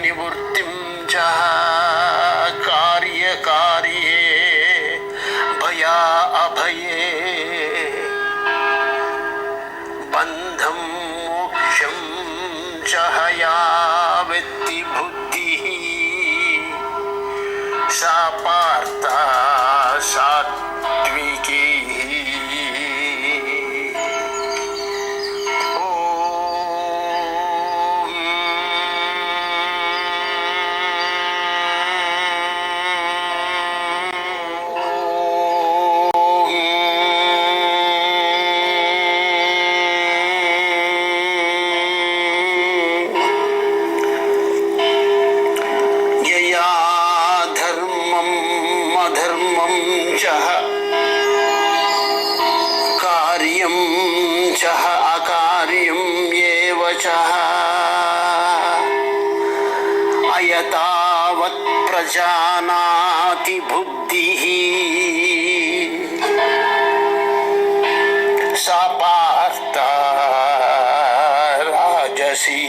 निवृत्तिं च कार्यकार्ये भया अभये बन्धं मोक्षं च हया वेत्ति बुद्धिः सा पार्थ सात्विकी। अयतावत् प्रजानाति बुद्धिः सा पार्थ राजसी।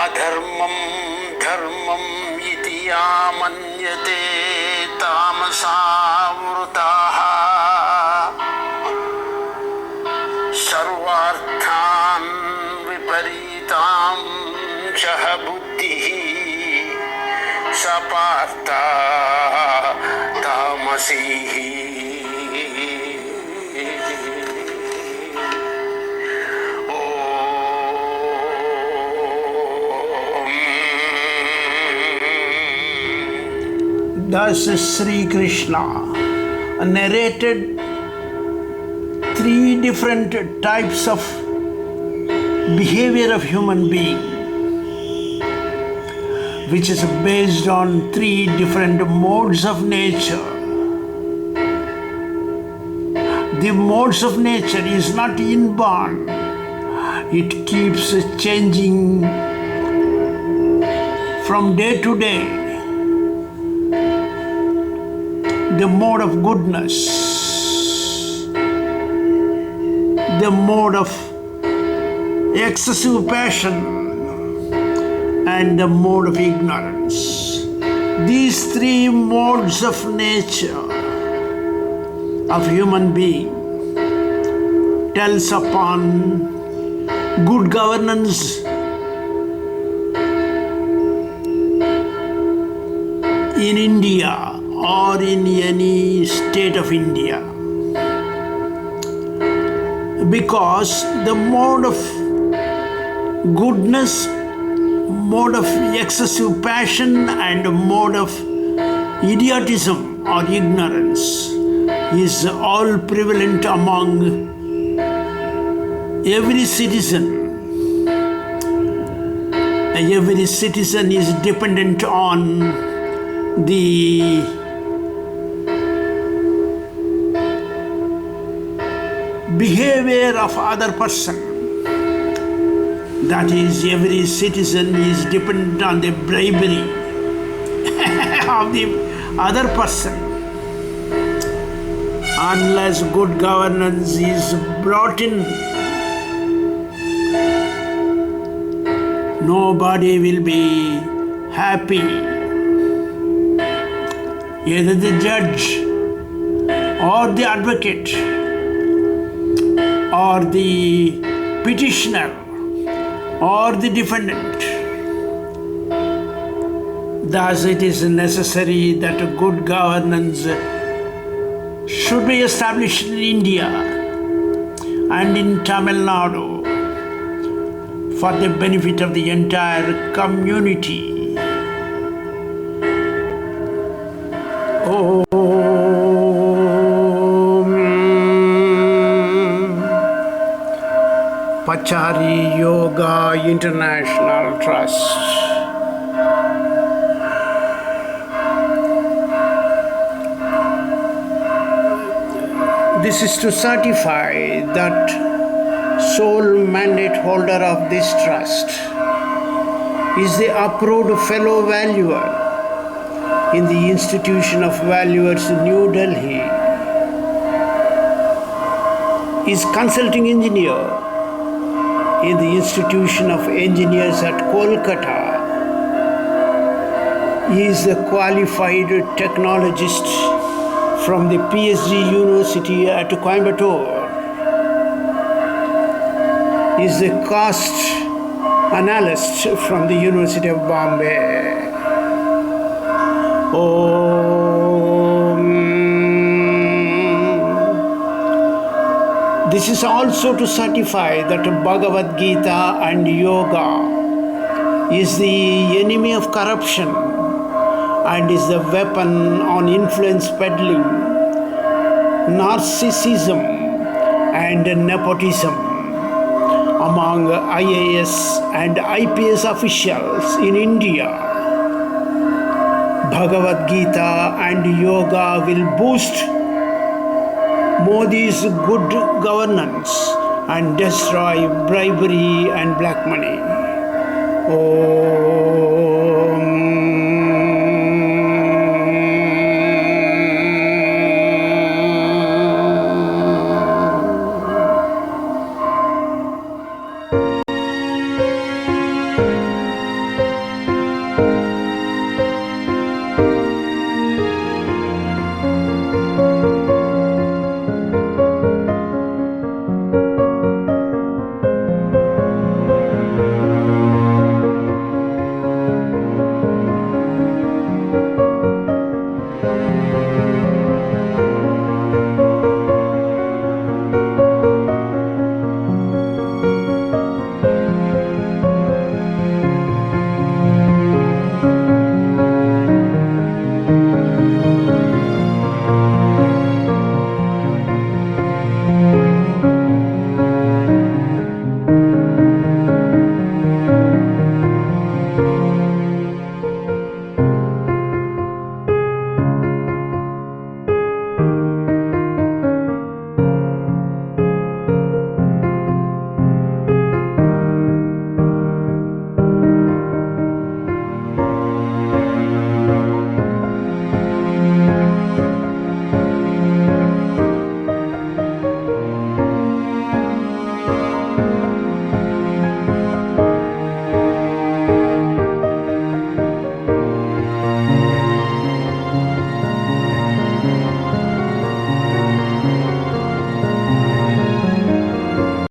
अधर्मं धर्मं इति या मन्यते तामसावृताः सर्वार्थान् विपरीतां च बुद्धिः सा पार्थ तामसी। Thus Sri Krishna narrated three different types of behavior of human being, which is based on three different modes of nature. The modes of nature is not inborn. It keeps changing from day to day. The mode of goodness, the mode of excessive passion, and the mode of ignorance. These three modes of nature of human being tells upon good governance in India or in any state of India, because the mode of goodness, mode of excessive passion, and mode of idiotism or ignorance is all prevalent among every citizen. Every citizen is dependent on the behavior of other person. That is, every citizen is dependent on the bribery of the other person. Unless good governance is brought in, nobody will be happy. Either the judge or the advocate or the petitioner or the defendant. Thus it is necessary that a good governance should be established in India and in Tamil Nadu for the benefit of the entire community. Pachari Yoga International Trust. This is to certify that sole mandate holder of this trust is the approved fellow valuer in the Institution of Valuers, New Delhi. Is consulting engineer in the Institution of Engineers at Kolkata. He is a qualified technologist from the PSG University at Coimbatore. He is a cost analyst from the University of Bombay. This is also to certify that Bhagavad Gita and yoga is the enemy of corruption and is the weapon on influence peddling, narcissism and nepotism among IAS and IPS officials in India. Bhagavad Gita and yoga will boost Modi's good governance and destroy bribery and black money. Oh.